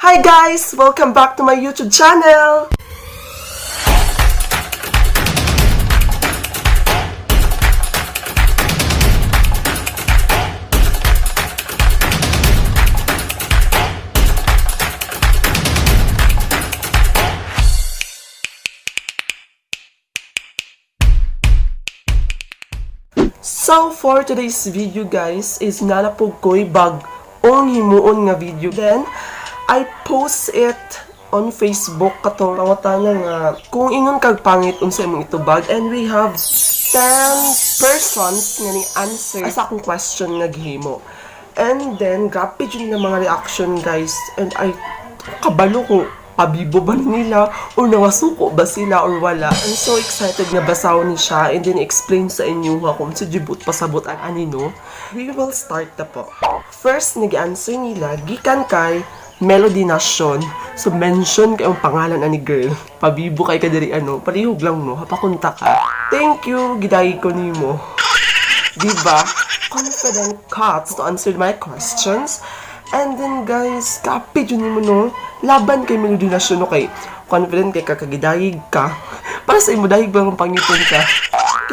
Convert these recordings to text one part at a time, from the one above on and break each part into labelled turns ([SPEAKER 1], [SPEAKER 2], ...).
[SPEAKER 1] Hi guys! Welcome back to my YouTube channel! So for today's video guys is nalapog ko'y bag-ong himuon nga video. Then I post it on Facebook katong pangutana nga kung ingon kag pangit unsa imong itubag, and we have 10 persons nga ni answer sa akong question nga gihimo. And then grabe yun nga mga reaction guys, and I kabalo kung pabibo ba nila or nawasuko ba sila or wala. I'm so excited nga basawon ni siya and then explain sa inyo kung sa jibut pasabot ang anino. We will start na po. First, nag-answer nila gikan kay Melody Nation. So mention kay ang pangalan ani girl. Pabibo kay kadiri palihog lang no, hapakunta ka. Thank you, gidayi ko nimo. Diba? Confident cuts to answer my questions. And then guys, kapit yun mo no, laban kay Melody Nation no, kay confident kay kakagidayig ka. Para sa imo dahig ba mong pangipon ka.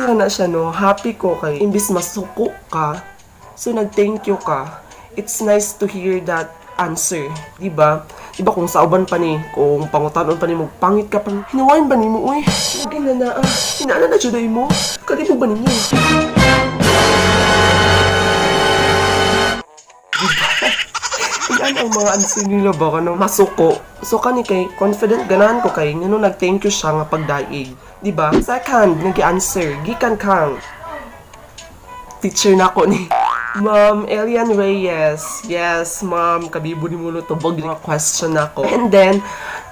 [SPEAKER 1] Kaya na siya no, happy ko kay imbis masuko ka, so nag-thank you ka. It's nice to hear that answer, diba? Diba kung sauban pa ni, kung pangutanon pa ni mo, pangit ka pang, hinawain ba ni mo, uy? Lagi na hinaan na juday mo, kalibo ba ninyo? Diba? Yan ang mga answer nila ba kanang masuko. So kani kay confident ganahan ko kay ngano nag-thank you siya nga pagdaig, diba? Second, nag-answer gikan kang teacher nako ni Ma'am Elian Reyes. Yes, ma'am, kabibo ni mo to bag nga question nako. And then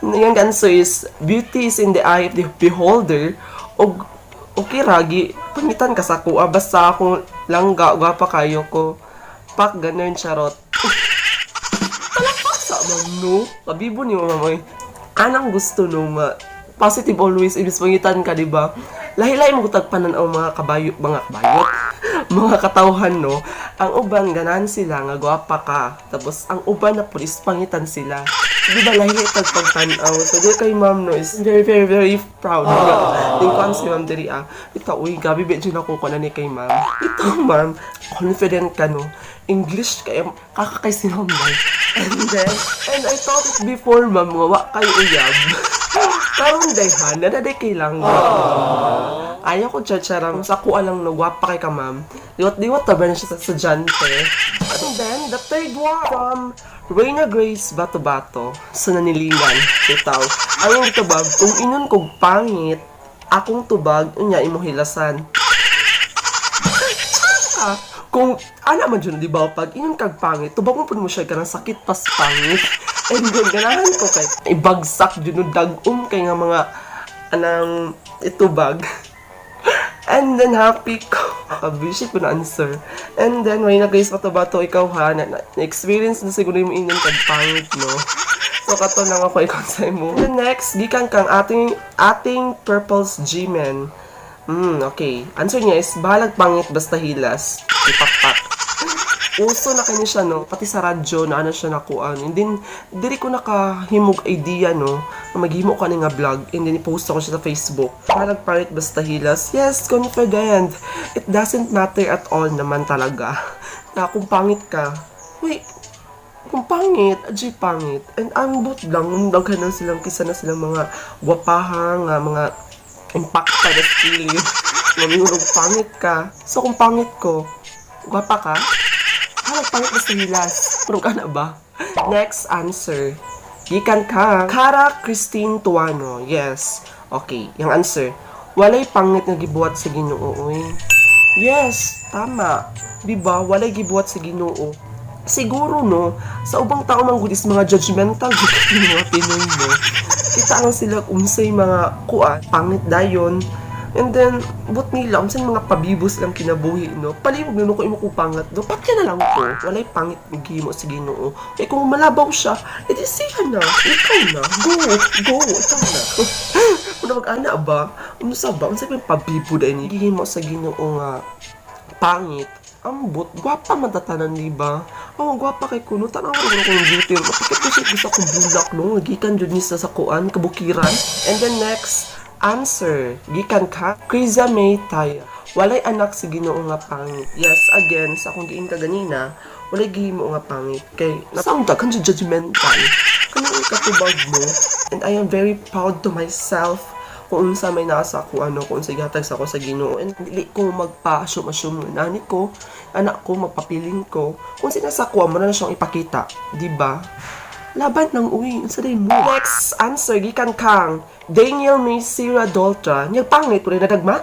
[SPEAKER 1] yung answer is beauty is in the eye of the beholder. Og okay ragi pangitan ka sa kuha basta ako langga gwapa kayo ko. Pak ganun charot. No, kabibo ni mamay. Anang gusto nung positive always, ibig pangitan ka, diba? Lahi-lahi mo tagpanan ang mga kabayot, mga katawhan, no? Ang uban, ganahan sila, nga gwapa ka. Tapos, ang uban na pulis, pangitan sila. Diba, lahi-lahi tagpagtanaw. So, di kay ma'am, no, is very, very, very proud. Tingkuan si ma'am diri, ito, uy, gabi, bedyo na kukuha na ni kay ma'am. Ito, ma'am, confident ka, no? English kayo, kakakay si ma'am, and I thought it before, ma'am, wawa kayo uyab. Karong dayhan, nadaday kay lang. Ayaw ko chacharang, sa kuha lang no, gwapa kay ka, ma'am. Diwat-diwat tabi na siya sa sadyante. And then, the third one from Reyna Grace Bato-Bato sa Nanilingan. Itaw, ang itubag, kung inon kog pangit, akong tubag, unya imo hilasan. Kung ana man dyan, di ba, pag inon kag pangit, tubag mo po mo siya ka ng sakit pas pangit. And then, ganahan ko kay ibagsak dyan, kay nga mga anang itubag. And then, happy ko. Visit ko na answer. And then, may nag-guys Bato-Bato, ikaw ha, na-experience na siguro yung inon kag pangit, no? So, kato lang ako ikaw sa mo. And then next, gikan kang ating Purple's G-Men. Okay. Answer niya is, bahalag pangit basta hilas. Ipakpak. Uso na kanya siya, no? Pati sa radyo na ano siya nakuan. And then, diri ko nakahimog idea, no? Na maghimo ka nga vlog. And then, ipost ako siya sa Facebook. Bahalag pangit basta hilas. Yes, confident. It doesn't matter at all naman talaga. Na kung pangit ka, wait, kung pangit, adjay pangit. And ambot lang, daghan silang kisa na silang mga gwapahang, mga impacta na skillet. Mamihulog pangit ka. So kung pangit ko, gwapa ka? Pangit na sa hilas. Pero ka na ba? Next answer. Gikan ka. Cara Christine Tuano. Yes. Okay. Yung answer. Walay pangit na gibuhat sa Ginoo. Yes. Tama. Diba? Walay gibuhat sa Ginoo. Siguro, no? Sa ubang tao man good is mga judgmental yung mga Pinoy, no? Kita lang sila unsay mga pangit dayon. And then, but nila, unsay mga pabibos lang kinabuhi, no? Palibog na ko imo ko pangat, no? Patya na lang ko. Walay pangit nagihimo sa Ginoo. Eh kung malabaw siya, edi siya na. Ikaw na. Go. Ikaw na. Kung mag-ana ba? Unsa ba? Unsay pa pabibo dahil nagihimo sa Ginoo nga pangit. ambot, gwapa matatanan, di ba? Oh, gwapa kay kuno, tanaw ko kung beauty. Mapakit ko siya gusto kong bulak, no? Gikan dyan niya sa kuan, kabukiran. And then next, answer. Gikan ka, Kriza May Taya. Walay anak si Ginoo nga pangit. Yes, again, sa akong giin ka ganina, walay gihimo nga pangit. Kay, nasound kan dyan judgmental. Kanang ikatubag mo. And I am very proud to myself kung unsa may nasa ako, kung unsa gihatag sa ako sa Ginoo. And dili ko magpa-assume nga nani ko, anak ko, magpapiling ko. Kung sinasa ko, mo na siyang ipakita. Diba? Laban ng uwi. Unsa din mo? Next answer, gikan kang Daniel May Sierra Doltra. Niyang pangit, ulit na dagma?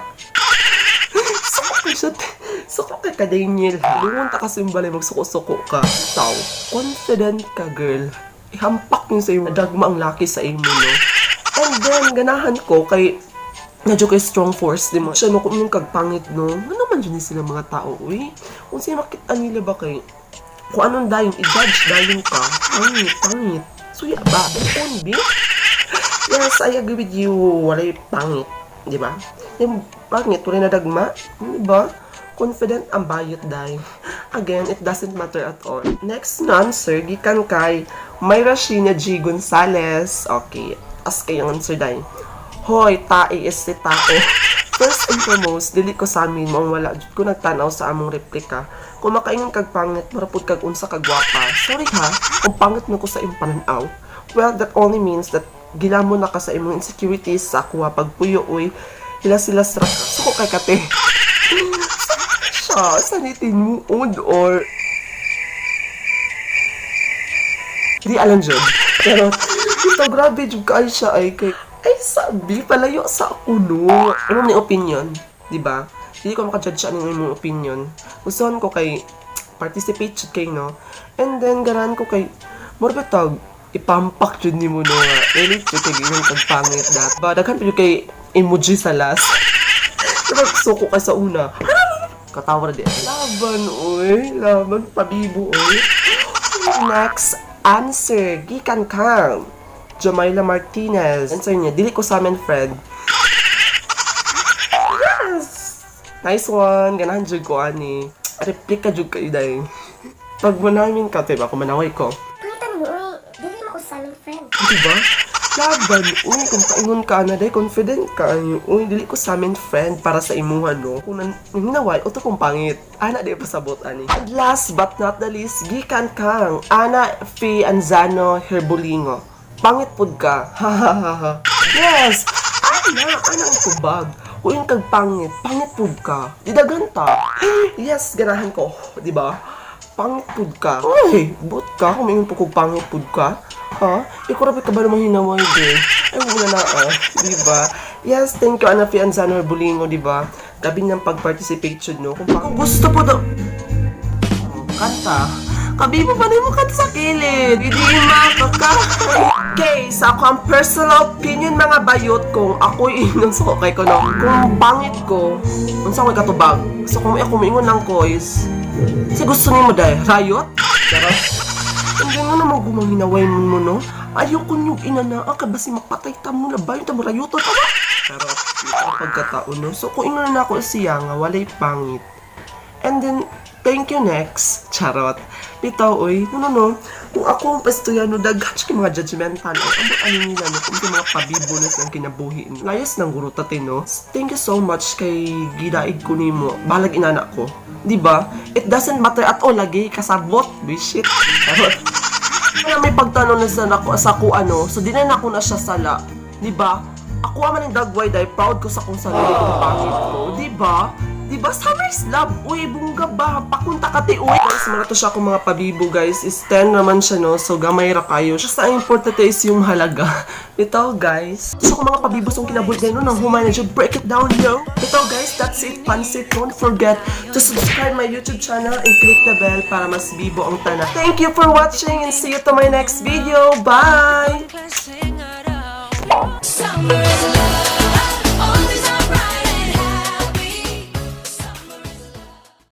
[SPEAKER 1] Suko kay ka, Daniel. Lungon ta kasi yung balay, magsuko-suko ka. Tao, confident ka, girl. Ihampak yun sa iyo, dagma ang laki sa imo, no? And then, ganahan ko kay medyo kay strong force, di mo? Siya, no, kung yung kagpangit, no? Ano naman dyan sila mga tao, uy? Kung siya makita nila ba kay kung anong dayong i-judge dayong ka, pangit. Suya ba? Unbi? Yes, I agree with you. Walay pangit, di ba? Yung pangit, wala na dagma, di ba? Confident ang bayot day. Again, it doesn't matter at all. Next answer, gikan kay Mayra Sheena G. Gonzalez. Okay, as kayong answer day. Hoy, tae is si tao. First and foremost, dili ko sa amin mo wala ko nagtanaw sa among replika. Kung makaingon kag pangit, marapod kag unsa kag gwapa. Sorry ha, kung pangit mo ko sa imong pananaw. Well, that only means that gilamon na ka sa imong insecurities sa kuha pagpuyo uy. Hilas-hilas ra ka. Suko kay kate. Sanitin mo or di alam dyan. Pero ito grabe dyan kayo siya ay kay sabi palayo sa ako no. Ano ni opinion, di ba? Hindi ko makajudge siya ng imong opinion. Gustuhan ko kay participate kay no. And then garan ko kay morbetag ipampak jud nimo no nga. Really jud kay ginang pagpangit dat. Ba daghan pa kay emoji sa last. Diba suko ka sa una. Katawa na di. Laban, pabibo, oy. Next answer, gikan kang Jamila Martinez. Answer niya, dili ko sa amin, friend. Yes! Nice one. Ganahan jud ko, ani. Replika jud kayo, day. Pag manamin ka, diba, kung manaway ko.
[SPEAKER 2] Pangitan mo, uy. Dili mo ko sa amin, friend.
[SPEAKER 1] Diba? Laban, uy, kung paingon ka na, day, confident ka. Uy, dili ko sa amin, friend, para sa imuhan, no? Kung hinaway, o to kung pangit. Ana, di pasabot, ani. And last but not the least, gikan kang Ana F. Anzano Herbolingo. Pangit pud ka. Ha. Yes! Ana ang tubag. Kung yung kag pangit pud ka. Didaganta. Yes, ganahan ko. Diba? Pangit pud ka. Uy, but ka. Kung may po kong pangit pud ka. Ha? Ikurabi ka ba namang hinaway, girl? Ay, wala na, diba? Yes, thank you, Ana F. Anzano Herbolingo, diba? Gabi ng pag-participate, no? Kung gusto po daw... kanta. Kabi mo pa rin mo kanta sa kilid. Hindi makaka... Okay, sa akong personal opinion, mga bayot, kung ako'y inong kay ko, no? Kung pangit ko, kung saan ko'y katubag. So, kung ako maingon lang ko is... Kasi gusto niyo mo dahil, rayot? Charot. Hindi nga naman gumahinaway mo, no? Ayoko niyong inana, kabasi mapatay tamo na ba? Yung tamo rayuto, tama? Charot, pagkataon, no? So, kung inuna na ako siya nga, walay pangit. And then, thank you next. Charot. Bitaw, oy. No. Kung ako ang pastoyano, daghan siya mga judgmental. Ano nila, no? Kung mga pabibunas ng kinabuhi. Layas ng guro tate, no? Thank you so much kay gidaig ko nimo. Balag inana ko. Diba? It doesn't matter at all. Lagi kasabot. Bishit. Charot. Kaya may pagtanong na sa ako, so di na ako na siya sala. Diba? Ako man ang dagway dahil proud ko sa kung sarili kong pangit ko. Diba? Summer's love. Uy, bungga ba? Pakunta ka ti, uy. Guys, mga to siya kung mga pabibo, guys. Is 10 naman siya, no? So, gamay ra kayo. Just ang importante is yung halaga. Ito, guys. So, kung mga pabibo song kinabuhi kayo, no? Nang humay na dyan, break it down, yo. Ito, guys, that's it, Pansit. Don't forget to subscribe my YouTube channel and click the bell para mas bibo ang tana. Thank you for watching and see you to my next video. Bye!
[SPEAKER 3] Summer is